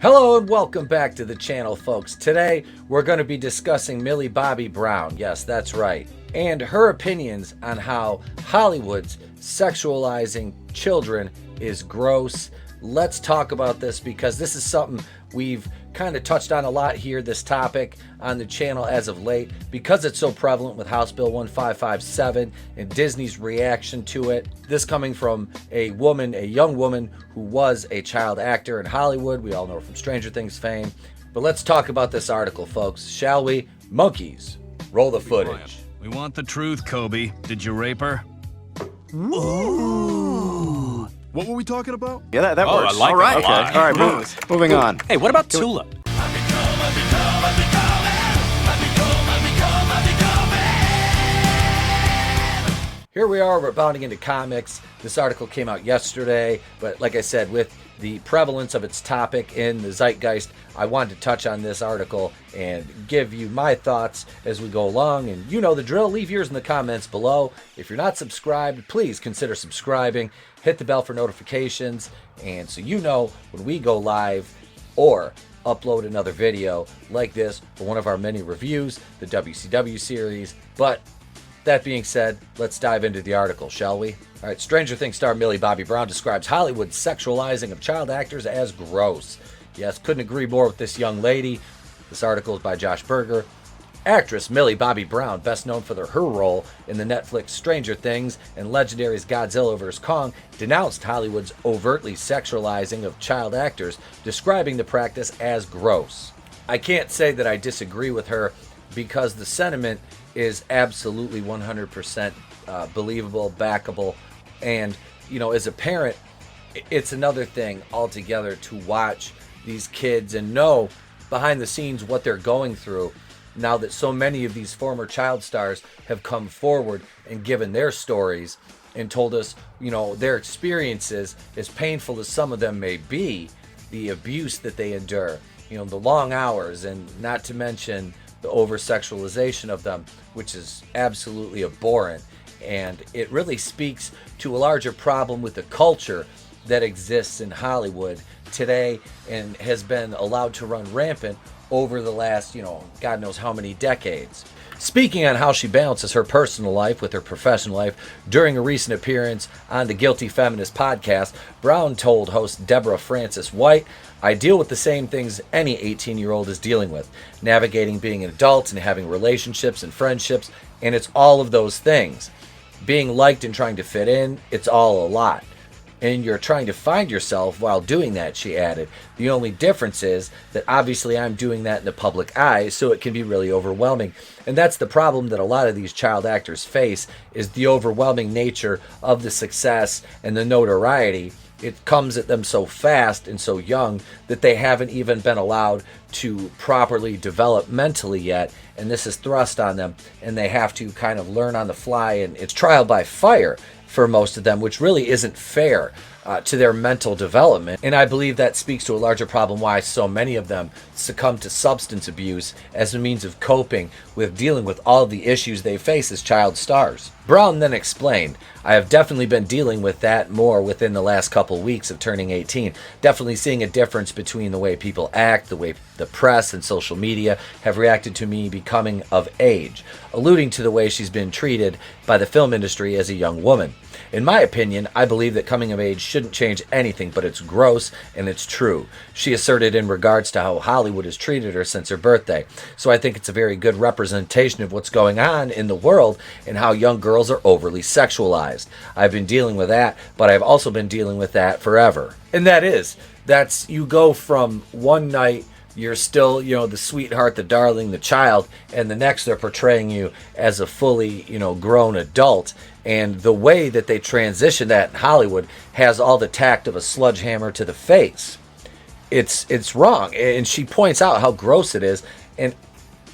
Hello and welcome back to the channel, folks. Today we're going to be discussing Millie Bobby Brown, yes, that's right, and her opinions on how Hollywood's sexualizing children is gross. Let's talk about this because this is something we've kind of touched on a lot here, this topic on the channel as of late, because it's so prevalent with House Bill 1557 and Disney's reaction to it. This coming from a young woman who was a child actor in Hollywood. We all know her from Stranger Things fame. But let's talk about this article, folks, shall we? Monkeys, roll the footage. We want the truth, Kobe. Did you rape her? Ooh. What were we talking about? Yeah, that works. I like all right, it a lot. okay. All right, moving on. Hey, what about Tulip? Here we are, we're bounding into comics. This article came out yesterday, but like I said, with the prevalence of its topic in the zeitgeist, I wanted to touch on this article and give you my thoughts as we go along. And you know the drill, leave yours in the comments below. If you're not subscribed, please consider subscribing. Hit the bell for notifications, and so you know when we go live or upload another video like this for one of our many reviews, the WCW series. But that being said, let's dive into the article, shall we? All right, Stranger Things star Millie Bobby Brown describes Hollywood's sexualizing of child actors as gross. Yes, couldn't agree more with this young lady. This article is by Josh Berger. Actress Millie Bobby Brown, best known for her role in the Netflix Stranger Things and Legendary's Godzilla vs. Kong, denounced Hollywood's overtly sexualizing of child actors, describing the practice as gross. I can't say that I disagree with her because the sentiment is absolutely 100% believable, backable, and, you know, as a parent, it's another thing altogether to watch these kids and know behind the scenes what they're going through now that so many of these former child stars have come forward and given their stories and told us, you know, their experiences, as painful as some of them may be, the abuse that they endure, you know, the long hours, and not to mention the over-sexualization of them, which is absolutely abhorrent. And it really speaks to a larger problem with the culture that exists in Hollywood today and has been allowed to run rampant over the last, you know, God knows how many decades. Speaking on how she balances her personal life with her professional life during a recent appearance on the Guilty Feminist podcast, Brown told host Deborah Francis White, "I deal with the same things any 18-year-old is dealing with, navigating being an adult and having relationships and friendships, and it's all of those things. Being liked and trying to fit in, it's all a lot. And you're trying to find yourself while doing that," she added. "The only difference is that obviously I'm doing that in the public eye, so it can be really overwhelming." And that's the problem that a lot of these child actors face, is the overwhelming nature of the success and the notoriety. It comes at them so fast and so young that they haven't even been allowed to properly develop mentally yet, and this is thrust on them, and they have to kind of learn on the fly, and it's trial by fire for most of them, which really isn't fair to their mental development. And I believe that speaks to a larger problem why so many of them succumb to substance abuse as a means of coping with dealing with all of the issues they face as child stars. Brown then explained, "I have definitely been dealing with that more within the last couple weeks of turning 18. Definitely seeing a difference between the way people act, the way the press and social media have reacted to me becoming of age," alluding to the way she's been treated by the film industry as a young woman. "In my opinion, I believe that coming of age shouldn't change anything, but it's gross and it's true," she asserted in regards to how Hollywood has treated her since her birthday. "So I think it's a very good representation of what's going on in the world and how young girls are overly sexualized. I've been dealing with that, but I've also been dealing with that forever." And that's you go from one night you're still, you know, the sweetheart, the darling, the child, and the next they're portraying you as a fully, you know, grown adult. And the way that they transition that in Hollywood has all the tact of a sledgehammer to the face. It's wrong. And she points out how gross it is, and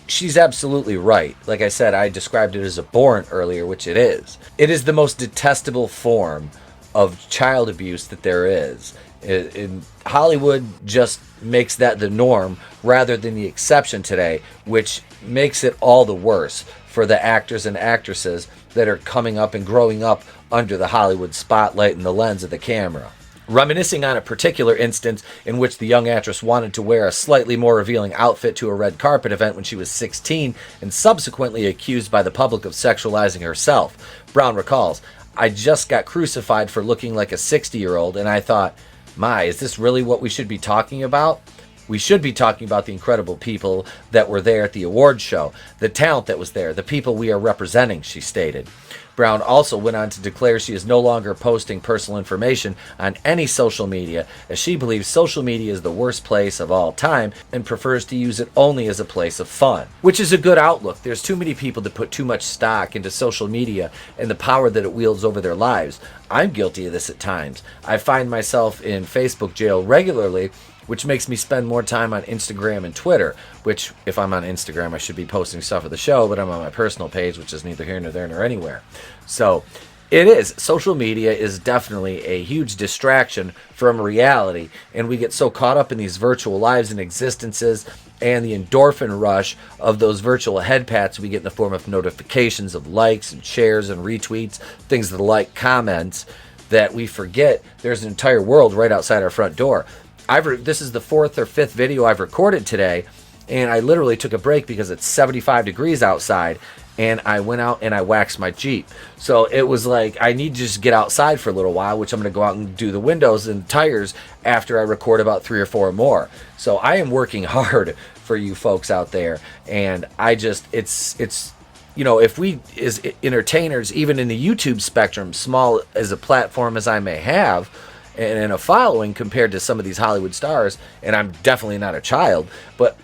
she's absolutely right. Like I said, I described it as abhorrent earlier, which it is. It is the most detestable form of child abuse that there is. In Hollywood just makes that the norm rather than the exception today, which makes it all the worse for the actors and actresses that are coming up and growing up under the Hollywood spotlight and the lens of the camera. reminiscing on a particular instance in which the young actress wanted to wear a slightly more revealing outfit to a red carpet event when she was 16 and subsequently accused by the public of sexualizing herself. Brown recalls, "I just got crucified for looking like a 60-year-old, and I thought, my, is this really what we should be talking about? We should be talking about the incredible people that were there at the award show, the talent that was there, the people we are representing," she stated. Brown also went on to declare she is no longer posting personal information on any social media, as she believes social media is the worst place of all time and prefers to use it only as a place of fun. Which is a good outlook. There's too many people that put too much stock into social media and the power that it wields over their lives. I'm guilty of this at times. I find myself in Facebook jail regularly, which makes me spend more time on Instagram and Twitter, which, if I'm on Instagram, I should be posting stuff of the show, but I'm on my personal page, which is neither here nor there nor anywhere. So it is. Social media is definitely a huge distraction from reality, and we get so caught up in these virtual lives and existences and the endorphin rush of those virtual head pats we get in the form of notifications of likes and shares and retweets, things that like comments, that we forget there's an entire world right outside our front door. This is the 4th or 5th video I've recorded today, and I literally took a break because it's 75 degrees outside, and I went out and I waxed my Jeep. So it was like, I need to just get outside for a little while, which I'm going to go out and do the windows and tires after I record about 3 or 4 more. So I am working hard for you folks out there, and I just, it's you know, if we as entertainers, even in the YouTube spectrum, small as a platform as I may have, and a following compared to some of these Hollywood stars, and I'm definitely not a child, but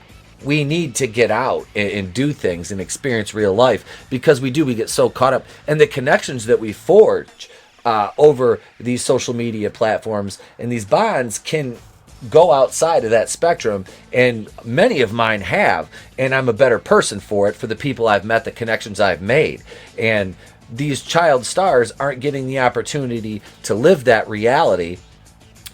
we need to get out and do things and experience real life, because we get so caught up, and the connections that we forge over these social media platforms and these bonds can go outside of that spectrum, and many of mine have, and I'm a better person for it, for the people I've met, the connections I've made. And these child stars aren't getting the opportunity to live that reality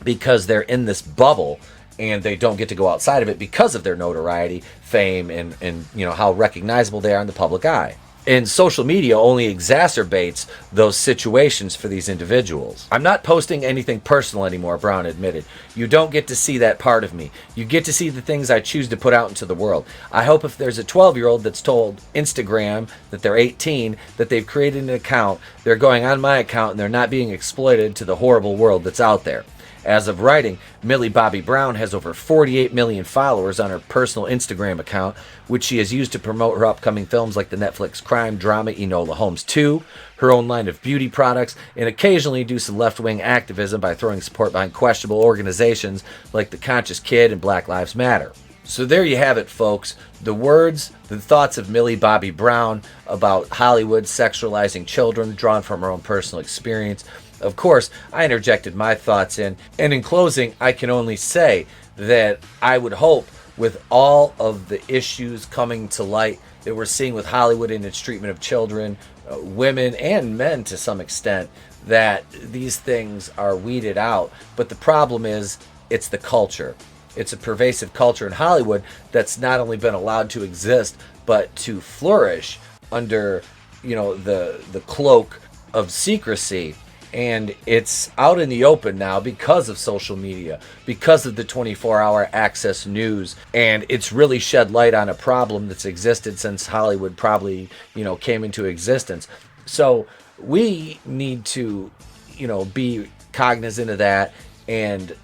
because they're in this bubble and they don't get to go outside of it because of their notoriety, fame, and you know how recognizable they are in the public eye. And social media only exacerbates those situations for these individuals. I'm not posting anything personal anymore, Brown admitted. You don't get to see that part of me. You get to see the things I choose to put out into the world. I hope if there's a 12-year-old that's told Instagram that they're 18, that they've created an account, they're going on my account, and they're not being exploited to the horrible world that's out there. As of writing, Millie Bobby Brown has over 48 million followers on her personal Instagram account, which she has used to promote her upcoming films like the Netflix crime drama Enola Holmes 2, her own line of beauty products, and occasionally do some left-wing activism by throwing support behind questionable organizations like The Conscious Kid and Black Lives Matter. So there you have it, folks. The words, the thoughts of Millie Bobby Brown about Hollywood sexualizing children, drawn from her own personal experience. Of course, I interjected my thoughts in, and in closing, I can only say that I would hope, with all of the issues coming to light that we're seeing with Hollywood in its treatment of children, women, and men to some extent, that these things are weeded out. But the problem is, it's the culture. It's a pervasive culture in Hollywood that's not only been allowed to exist, but to flourish under, you know, the cloak of secrecy. And it's out in the open now because of social media, because of the 24-hour access news, and it's really shed light on a problem that's existed since Hollywood probably, you know, came into existence. So we need to, you know, be cognizant of that and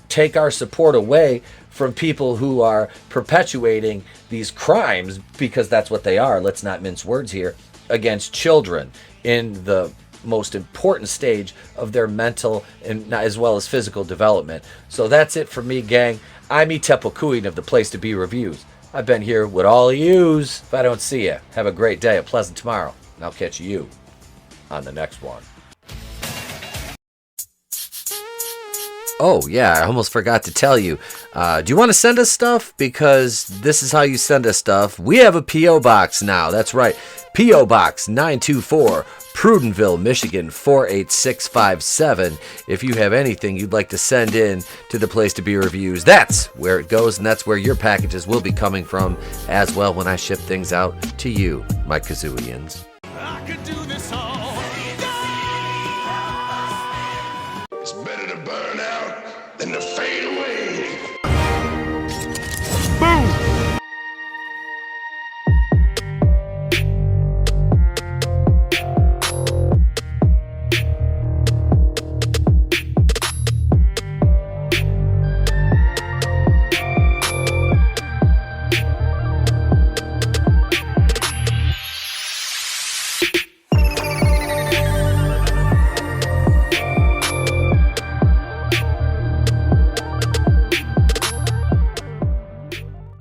take our support away from people who are perpetuating these crimes, because that's what they are, let's not mince words here, against children in the most important stage of their mental and as well as physical development. So that's it for me, gang. I'm Tepokuin of the Place to Be Reviews. I've been here with all of yous. If I don't see you, have a great day, a pleasant tomorrow, and I'll catch you on the next one. Oh, yeah, I almost forgot to tell you. Do you want to send us stuff? Because this is how you send us stuff. We have a P.O. Box now. That's right. P.O. Box 924, Prudenville, Michigan 48657. If you have anything you'd like to send in to the Place to Be Reviews, that's where it goes, and that's where your packages will be coming from as well when I ship things out to you, my Kazooians. I could do